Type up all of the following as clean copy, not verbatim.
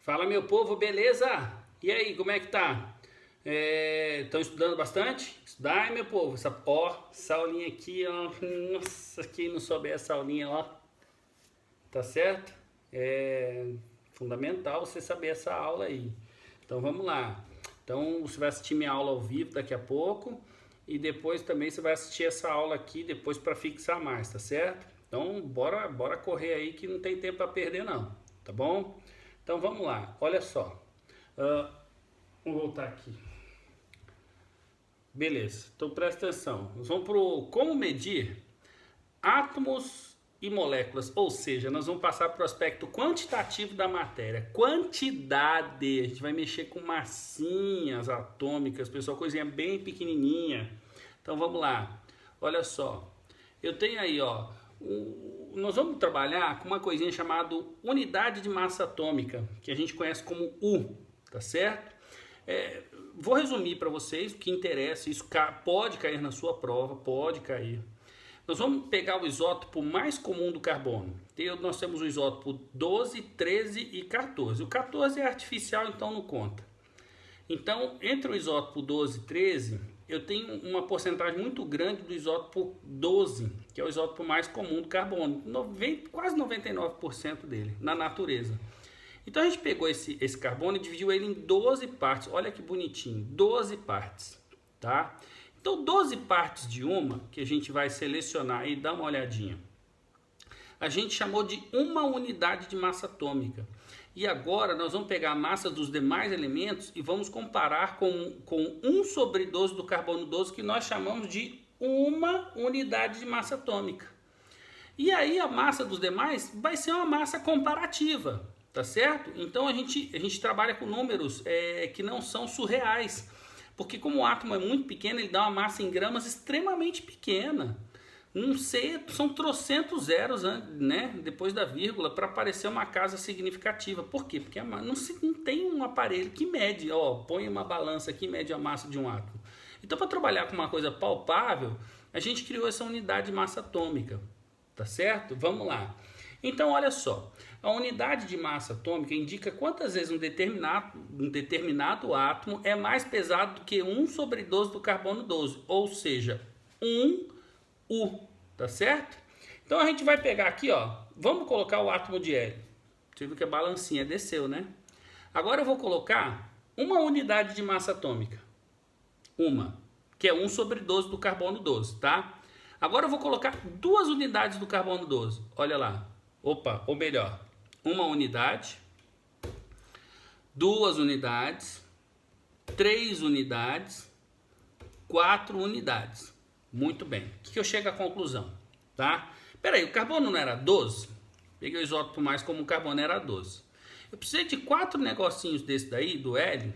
Fala, meu povo, beleza? E aí, como é que tá? Estão estudando bastante? Estudar, hein, meu povo? Essa aulinha aqui, ó. Nossa, quem não souber essa aulinha, ó. Tá certo? É fundamental você saber essa aula aí. Então vamos lá. Então você vai assistir minha aula ao vivo daqui a pouco. E depois também você vai assistir essa aula aqui depois para fixar mais, tá certo? Então bora correr aí que não tem tempo para perder não, tá bom? Então vamos lá, olha só. Vamos voltar aqui. Beleza, então presta atenção. Nós vamos pro como medir átomos e moléculas, ou seja, nós vamos passar para o aspecto quantitativo da matéria. Quantidade, a gente vai mexer com massinhas atômicas, pessoal, coisinha bem pequenininha. Então vamos lá, olha só, eu tenho aí, ó, nós vamos trabalhar com uma coisinha chamada unidade de massa atômica, que a gente conhece como U, tá certo? Vou resumir para vocês o que interessa, isso pode cair na sua prova, pode cair. Nós vamos pegar o isótopo mais comum do carbono. Nós temos o isótopo 12, 13 e 14. O 14 é artificial, então não conta. Então, entre o isótopo 12 e 13, eu tenho uma porcentagem muito grande do isótopo 12, que é o isótopo mais comum do carbono. Quase 99% dele, na natureza. Então, a gente pegou esse carbono e dividiu ele em 12 partes. Olha que bonitinho, 12 partes, tá? Então, 12 partes de uma, que a gente vai selecionar e dar uma olhadinha, a gente chamou de uma unidade de massa atômica. E agora nós vamos pegar a massa dos demais elementos e vamos comparar com 1 sobre 12 do carbono 12, que nós chamamos de uma unidade de massa atômica. E aí a massa dos demais vai ser uma massa comparativa, tá certo? Então a gente trabalha com números que não são surreais. Porque como o átomo é muito pequeno, ele dá uma massa em gramas extremamente pequena. Não sei, são trocentos zeros, né, depois da vírgula para parecer uma casa significativa. Por quê? Porque não tem um aparelho que mede, põe uma balança aqui e mede a massa de um átomo. Então, para trabalhar com uma coisa palpável, a gente criou essa unidade de massa atômica, tá certo? Vamos lá. Então, olha só, a unidade de massa atômica indica quantas vezes um determinado átomo é mais pesado do que 1 sobre 12 do carbono 12, ou seja, 1 U, tá certo? Então, a gente vai pegar aqui, ó, vamos colocar o átomo de hélio. Você viu que a balancinha desceu, né? Agora eu vou colocar uma unidade de massa atômica, que é 1 sobre 12 do carbono 12, tá? Agora eu vou colocar 2 unidades do carbono 12, olha lá. Opa, ou melhor, uma unidade, 2 unidades, 3 unidades, 4 unidades. Muito bem. O que eu chego à conclusão? Tá? Peraí, o carbono não era 12? Peguei o isótopo mais como o carbono era 12. Eu precisei de 4 negocinhos desse daí, do hélio,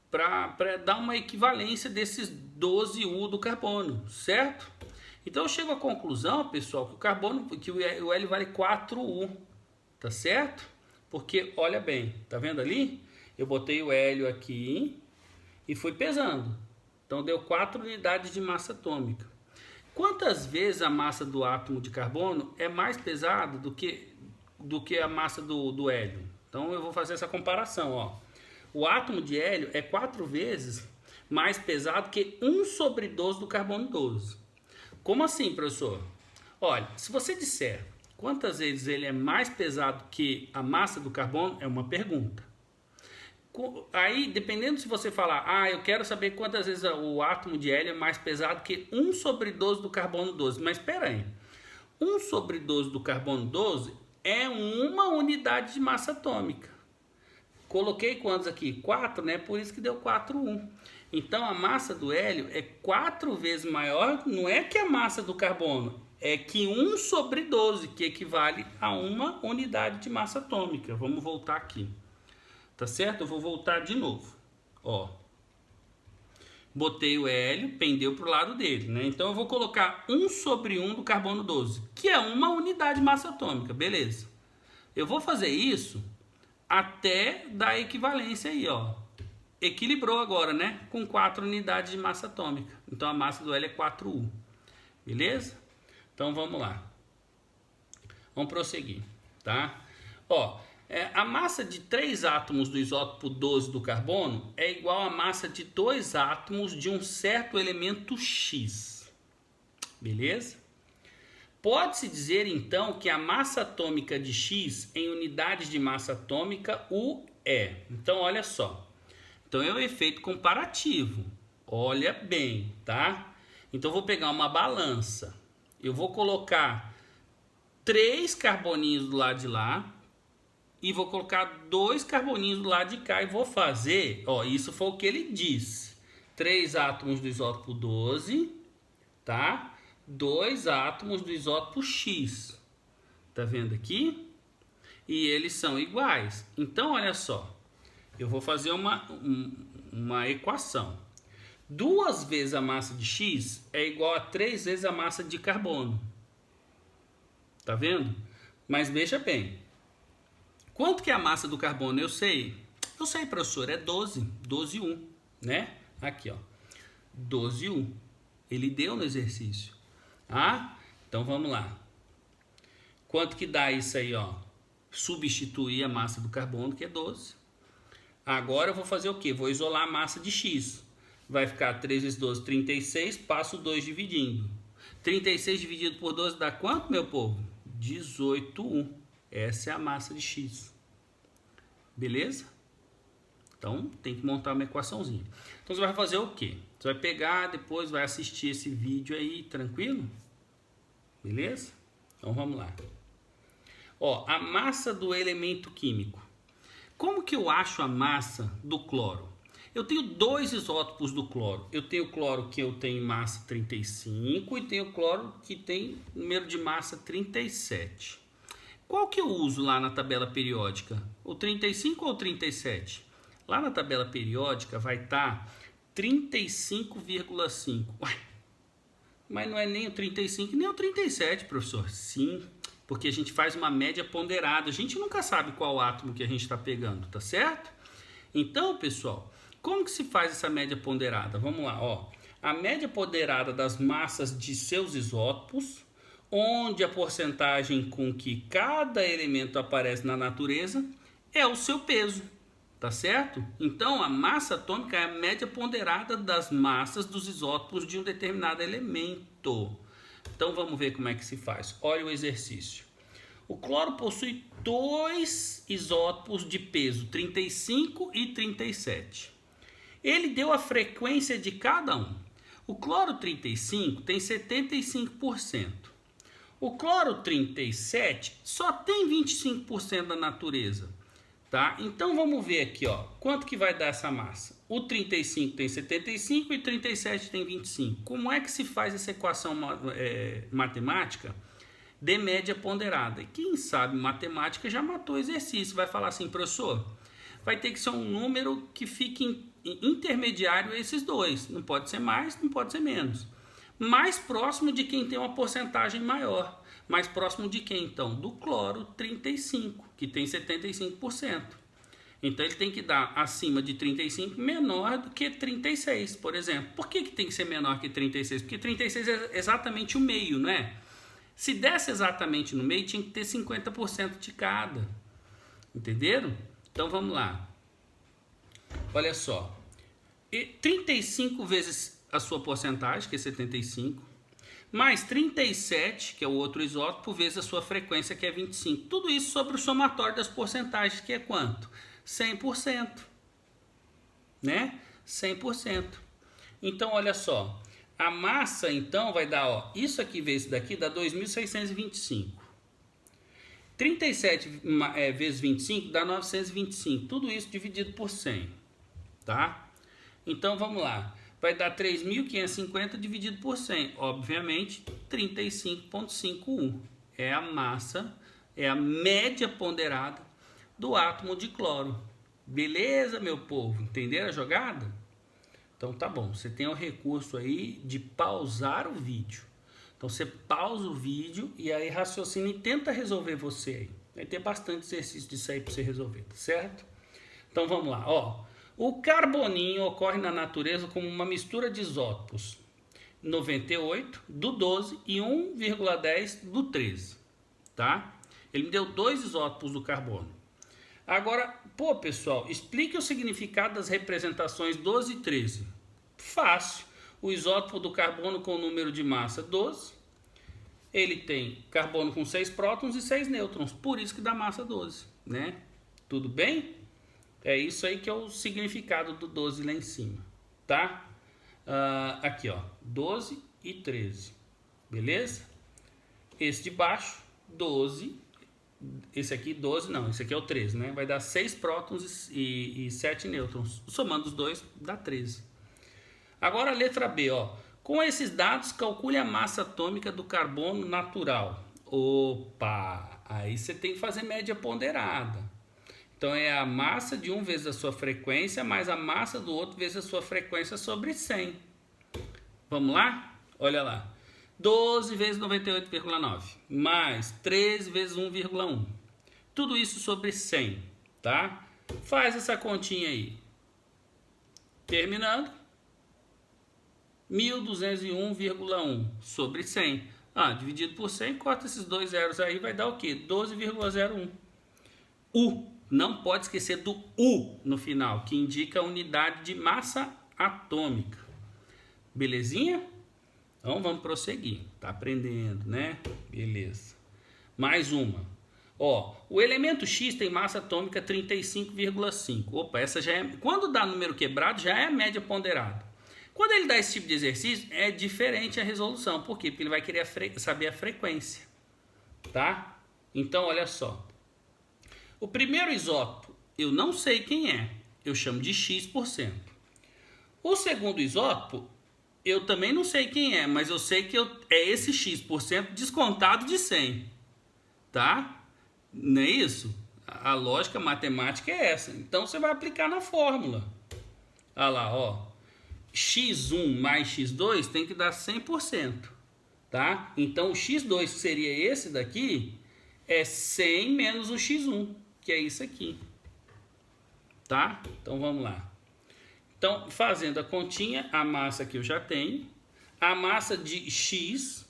para dar uma equivalência desses 12U do carbono, certo? Então eu chego à conclusão, pessoal, que o hélio vale 4U, tá certo? Porque, olha bem, tá vendo ali? Eu botei o hélio aqui e fui pesando. Então deu 4 unidades de massa atômica. Quantas vezes a massa do átomo de carbono é mais pesada do que a massa do hélio? Então eu vou fazer essa comparação, ó. O átomo de hélio é 4 vezes mais pesado que 1 sobre 12 do carbono 12. Como assim, professor? Olha, se você disser quantas vezes ele é mais pesado que a massa do carbono, é uma pergunta. Aí, dependendo se você falar, eu quero saber quantas vezes o átomo de hélio é mais pesado que 1 sobre 12 do carbono 12. Mas espera aí, 1 sobre 12 do carbono 12 é uma unidade de massa atômica. Coloquei quantos aqui? 4, né? Por isso que deu 4U. Então, a massa do hélio é 4 vezes maior, não é que a massa do carbono, é que 1 sobre 12, que equivale a uma unidade de massa atômica. Vamos voltar aqui. Tá certo? Eu vou voltar de novo. Ó. Botei o hélio, pendeu para o lado dele, né? Então, eu vou colocar 1 sobre 1 do carbono 12, que é uma unidade de massa atômica. Beleza. Eu vou fazer isso até dar equivalência aí, ó. Equilibrou agora, né? Com 4 unidades de massa atômica. Então a massa do hélio é 4U. Beleza? Então vamos lá. Vamos prosseguir, tá? Ó, A massa de 3 átomos do isótopo 12 do carbono é igual à massa de 2 átomos de um certo elemento X. Beleza? Pode-se dizer então que a massa atômica de X em unidades de massa atômica U é. Então olha só. Então é o efeito comparativo. Olha bem, tá? Então eu vou pegar uma balança. Eu vou colocar 3 carboninhos do lado de lá e vou colocar 2 carboninhos do lado de cá e vou fazer, ó, isso foi o que ele disse. 3 átomos do isótopo 12, tá? 2 átomos do isótopo X. Tá vendo aqui? E eles são iguais. Então, olha só. Eu vou fazer uma equação. 2 vezes a massa de X é igual a 3 vezes a massa de carbono. Tá vendo? Mas veja bem. Quanto que é a massa do carbono? Eu sei, professor, é 12, 12,1, né? Aqui, ó, 12,1. Ele deu no exercício. Ah, então vamos lá. Quanto que dá isso aí, ó? Substituir a massa do carbono, que é 12. Agora eu vou fazer o quê? Vou isolar a massa de X. Vai ficar 3 vezes 12, 36, passo 2 dividindo. 36 dividido por 12 dá quanto, meu povo? 18,1. Essa é a massa de X. Beleza? Então, tem que montar uma equaçãozinha. Então, você vai fazer o quê? Você vai pegar, depois vai assistir esse vídeo aí, tranquilo? Beleza? Então, vamos lá. Ó, a massa do elemento químico. Como que eu acho a massa do cloro? Eu tenho 2 isótopos do cloro. Eu tenho o cloro que eu tenho massa 35 e tenho o cloro que tem número de massa 37. Qual que eu uso lá na tabela periódica? O 35 ou o 37? Lá na tabela periódica vai estar 35,5. Mas não é nem o 35 nem o 37, professor. Sim, porque a gente faz uma média ponderada. A gente nunca sabe qual átomo que a gente está pegando, tá certo? Então, pessoal, como que se faz essa média ponderada? Vamos lá, ó. A média ponderada das massas de seus isótopos, onde a porcentagem com que cada elemento aparece na natureza é o seu peso, tá certo? Então, a massa atômica é a média ponderada das massas dos isótopos de um determinado elemento. Então, vamos ver como é que se faz. Olha o exercício. O cloro possui 2 isótopos de peso, 35 e 37. Ele deu a frequência de cada um. O cloro 35 tem 75%. O cloro 37 só tem 25% da natureza, tá? Então vamos ver aqui, ó, quanto que vai dar essa massa? O 35 tem 75 e 37 tem 25. Como é que se faz essa equação matemática de média ponderada? E quem sabe matemática já matou o exercício. Vai falar assim, professor, vai ter que ser um número que fique intermediário a esses dois. Não pode ser mais, não pode ser menos. Mais próximo de quem tem uma porcentagem maior. Mais próximo de quem, então? Do cloro 35, que tem 75%. Então, ele tem que dar acima de 35 menor do que 36, por exemplo. Por que tem que ser menor que 36? Porque 36 é exatamente o meio, não é? Se desse exatamente no meio, tinha que ter 50% de cada. Entenderam? Então, vamos lá. Olha só. 35 vezes a sua porcentagem, que é 75, mais 37, que é o outro isótopo, vezes a sua frequência, que é 25. Tudo isso sobre o somatório das porcentagens, que é quanto? 100%. Né? 100%. Então, olha só. A massa, então, vai dar, ó, isso aqui vezes daqui dá 2.625. 37 vezes 25 dá 925. Tudo isso dividido por 100. Tá? Então, vamos lá. Vai dar 3.550 dividido por 100. Obviamente, 35,51. É a massa, é a média ponderada do átomo de cloro. Beleza, meu povo? Entenderam a jogada? Então, tá bom. Você tem o recurso aí de pausar o vídeo. Então, você pausa o vídeo e aí raciocina e tenta resolver você aí. Vai ter bastante exercício disso aí para você resolver, tá certo? Então, vamos lá, ó. O carboninho ocorre na natureza como uma mistura de isótopos 98 do 12 e 1,10 do 13, tá? Ele me deu 2 isótopos do carbono. Agora, pô, pessoal, explique o significado das representações 12 e 13. Fácil. O isótopo do carbono com o número de massa 12, ele tem carbono com 6 prótons e 6 nêutrons, por isso que dá massa 12, né? Tudo bem? É isso aí que é o significado do 12 lá em cima, tá? Aqui, ó, 12 e 13, beleza? Esse de baixo, 12, esse aqui 12 não, esse aqui é o 13, né? Vai dar 6 prótons e 7 nêutrons, somando os dois dá 13. Agora a letra B, ó. Com esses dados, calcule a massa atômica do carbono natural. Opa! Aí você tem que fazer média ponderada. Então é a massa de um vezes a sua frequência, mais a massa do outro vezes a sua frequência sobre 100. Vamos lá? Olha lá. 12 vezes 98,9, mais 13 vezes 1,1. Tudo isso sobre 100, tá? Faz essa continha aí. Terminando. 1201,1 sobre 100. Dividido por 100, corta esses dois zeros aí, vai dar o quê? 12,01. U. Não pode esquecer do U no final, que indica a unidade de massa atômica. Belezinha? Então vamos prosseguir. Tá aprendendo, né? Beleza. Mais uma. Ó, o elemento X tem massa atômica 35,5. Opa, essa já é... Quando dá número quebrado, já é a média ponderada. Quando ele dá esse tipo de exercício, é diferente a resolução. Por quê? Porque ele vai querer saber a frequência. Tá? Então, olha só. O primeiro isótopo, eu não sei quem é. Eu chamo de X%. O segundo isótopo, eu também não sei quem é, mas eu sei que é esse X% descontado de 100. Tá? Não é isso? A lógica matemática é essa. Então, você vai aplicar na fórmula. Olha lá, ó. X1 mais X2 tem que dar 100%, tá? Então, o X2, que seria esse daqui, é 100 menos o X1, que é isso aqui, tá? Então, vamos lá. Então, fazendo a continha, a massa que eu já tenho, a massa de X,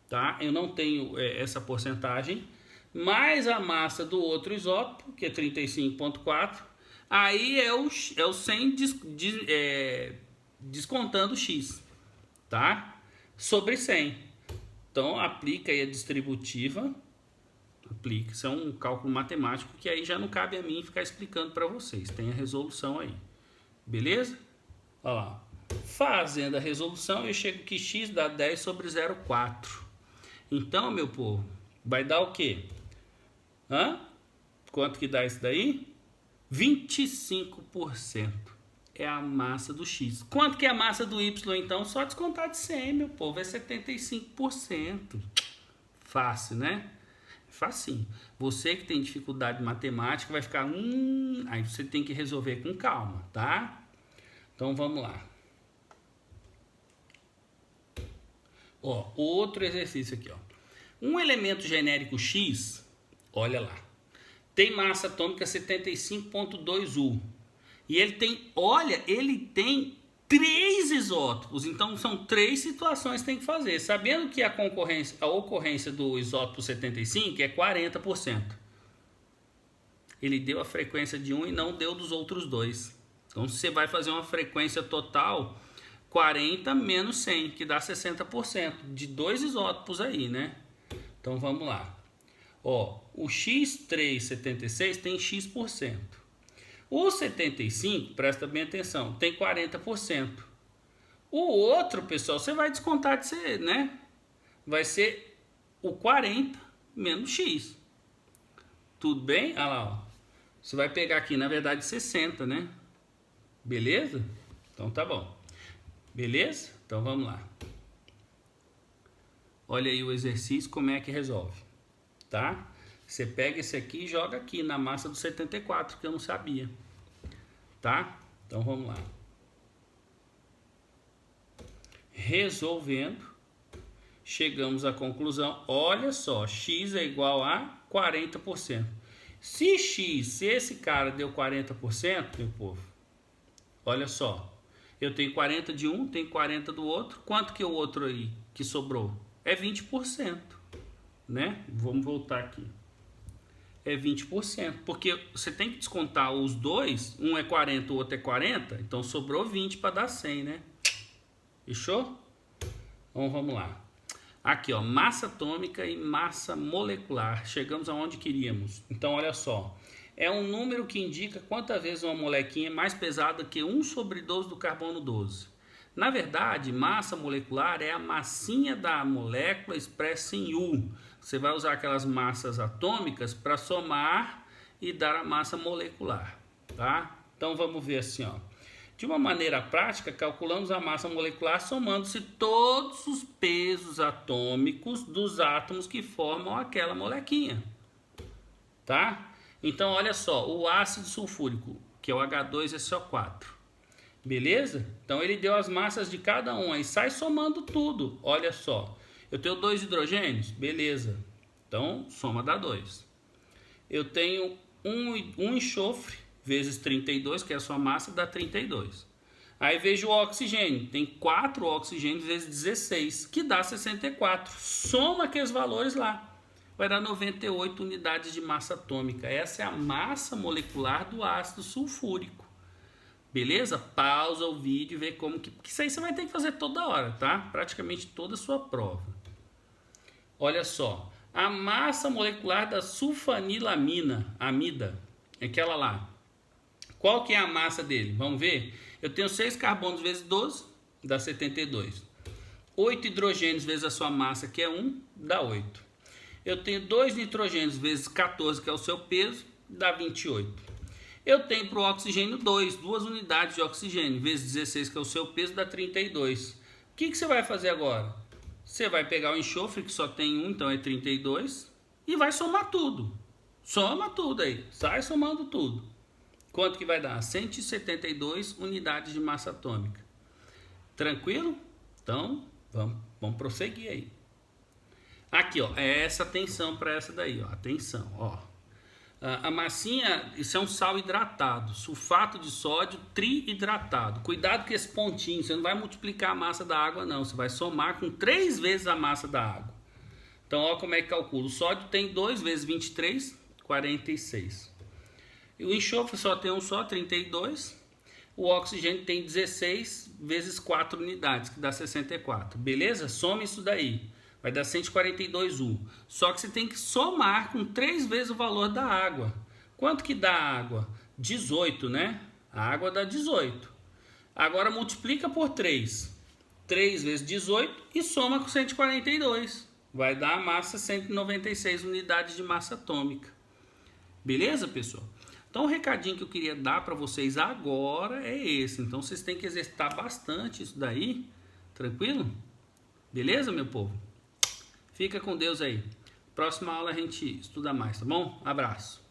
tá? Eu não tenho essa porcentagem, mais a massa do outro isótopo, que é 35,4, aí é o 100 descontando o X, tá? Sobre 100. Então, aplica aí a distributiva. Aplica. Isso é um cálculo matemático que aí já não cabe a mim ficar explicando para vocês. Tem a resolução aí. Beleza? Olha lá. Fazendo a resolução, eu chego que X dá 10 sobre 0,4. Então, meu povo, vai dar o quê? Quanto que dá isso daí? 25% é a massa do X. Quanto que é a massa do Y, então? Só descontar de 100, meu povo, é 75%. Fácil, né? Facinho. Você que tem dificuldade de matemática vai ficar... aí você tem que resolver com calma, tá? Então, vamos lá. Ó, outro exercício aqui, ó. Um elemento genérico X, olha lá, tem massa atômica 75,2 U. E ele tem, olha, ele tem 3 isótopos. Então são 3 situações que tem que fazer. Sabendo que a ocorrência do isótopo 75 é 40%. Ele deu a frequência de um e não deu dos outros dois. Então você vai fazer uma frequência total 40 menos 100, que dá 60%. De 2 isótopos aí, né? Então vamos lá. Ó, o X376 tem X%. O 75, presta bem atenção, tem 40%. O outro, pessoal, você vai descontar de ser, né? Vai ser o 40 menos X. Tudo bem? Olha lá, ó. Você vai pegar aqui, na verdade, 60, né? Beleza? Então tá bom. Beleza? Então vamos lá. Olha aí o exercício, como é que resolve. Tá? Você pega esse aqui e joga aqui na massa do 74, que eu não sabia. Tá? Então vamos lá. Resolvendo, chegamos à conclusão. Olha só, X é igual a 40%. Se esse cara deu 40%, meu povo, olha só. Eu tenho 40 de um, tenho 40 do outro. Quanto que é o outro aí que sobrou? É 20%. Né? Vamos voltar aqui. é 20%, porque você tem que descontar os dois, um é 40, o outro é 40, então sobrou 20 para dar 100, né? Fechou? Então vamos lá. Aqui, ó, massa atômica e massa molecular. Chegamos aonde queríamos. Então, olha só. É um número que indica quantas vezes uma molequinha é mais pesada que 1/12 do carbono 12. Na verdade, massa molecular é a massinha da molécula expressa em U. Você vai usar aquelas massas atômicas para somar e dar a massa molecular, tá? Então, vamos ver assim, ó. De uma maneira prática, calculamos a massa molecular somando-se todos os pesos atômicos dos átomos que formam aquela molequinha, tá? Então, olha só, o ácido sulfúrico, que é o H2SO4, beleza? Então, ele deu as massas de cada um, aí sai somando tudo, olha só. Eu tenho 2 hidrogênios, beleza, então soma dá 2. Eu tenho um enxofre, vezes 32, que é a sua massa, dá 32. Aí vejo o oxigênio, tem 4 oxigênios vezes 16, que dá 64. Soma aqueles valores lá, vai dar 98 unidades de massa atômica. Essa é a massa molecular do ácido sulfúrico. Beleza? Pausa o vídeo e vê como que... Porque isso aí você vai ter que fazer toda hora, tá? Praticamente toda a sua prova. Olha só, a massa molecular da sulfanilamina, amida, é aquela lá. Qual que é a massa dele? Vamos ver? Eu tenho 6 carbonos vezes 12, dá 72. 8 hidrogênios vezes a sua massa, que é 1, dá 8. Eu tenho 2 nitrogênios vezes 14, que é o seu peso, dá 28. Eu tenho para o oxigênio 2 unidades de oxigênio, vezes 16, que é o seu peso, dá 32. O que você vai fazer agora? Você vai pegar o enxofre, que só tem 1, então é 32, e vai somar tudo. Soma tudo aí, sai somando tudo. Quanto que vai dar? 172 unidades de massa atômica. Tranquilo? Então, vamos prosseguir aí. Aqui, ó, é essa atenção para essa daí, ó. Atenção, ó. A massinha, isso é um sal hidratado, sulfato de sódio triidratado. Cuidado com esse pontinho, você não vai multiplicar a massa da água, não. Você vai somar com 3 vezes a massa da água. Então, ó como é que calcula. O sódio tem 2 vezes 23, 46. O enxofre só tem um só, 32. O oxigênio tem 16 vezes 4 unidades, que dá 64. Beleza? Soma isso daí. Vai dar 142 U. Só que você tem que somar com 3 vezes o valor da água. Quanto que dá a água? 18, né? A água dá 18. Agora multiplica por 3. 3 vezes 18 e soma com 142. Vai dar a massa 196 unidades de massa atômica. Beleza, pessoal? Então, o recadinho que eu queria dar para vocês agora é esse. Então, vocês têm que exercitar bastante isso daí. Tranquilo? Beleza, meu povo? Fica com Deus aí. Próxima aula a gente estuda mais, tá bom? Abraço.